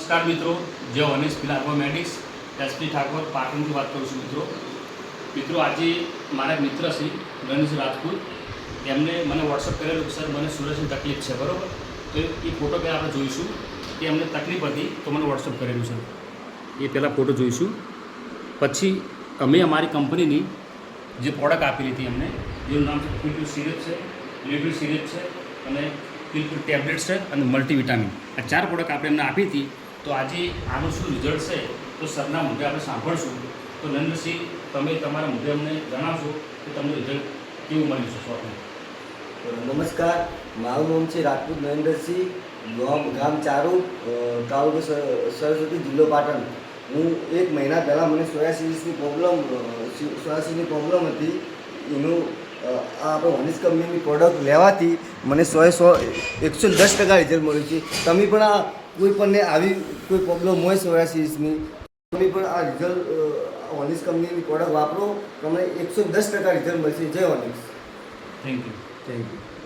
નમસ્કાર મિત્રો, જે ઓનેસ ફિલાર્મોમેટિક્સ એસપી ઠાકોર પાટણથી વાત કરું છું મિત્રો આજે મારા એક મિત્ર છે ગણેશ રાજપૂત, એમને મને વોટ્સઅપ કરેલું કે સર મને સુરજની તકલીફ છે, બરાબર. તો એ ફોટો પહેલાં આપણે જોઈશું કે એમને તકલીફ હતી તો મને વોટ્સઅપ કરેલું છે. એ પહેલાં ફોટો જોઈશું, પછી અમે અમારી કંપનીની જે પ્રોડક્ટ આપેલી હતી એમને, જેનું નામ છે ફિલ્ટર સિરપ છે, લિક્વિડ સિરપ છે અને ફિલ્ટર ટેબ્લેટ છે અને મલ્ટીવિટામિન. આ 4 પ્રોડક્ટ આપણે એમને આપી હતી. તો આજે આનું શું રિઝલ્ટ છે તો સરના મુદ્દે આપણે સાંભળશું. તો નરેન્દ્રસિંહ, તમે તમારા મુદ્દે અમને જણાવશો કે તમને રિઝલ્ટ કેવું મળ્યું છે આપણે? નમસ્કાર, મારું નામ છે રાજપૂત નરેન્દ્રસિંહ, ગામ ચારૂ, તાલુકો સરસ્વતી, જિલ્લો પાટણ. હું 1 મહિના પહેલાં મને સોયાસિસની પ્રોબ્લેમ હતી. એનું આપણે ઓનિસ કંપનીની પ્રોડક્ટ લેવાથી મને 110% રિઝલ્ટ મળ્યું છે. તમે પણ આ કોઈ પણને આવી કોઈ પ્રોબ્લેમ હોય સોયાસિસની, તમે પણ આ રિઝલ્ટ ઓનિસ કંપનીની પ્રોડક્ટ વાપરો, તમને 110% રિઝલ્ટ મળશે. જય ઓનિસ. Thank you.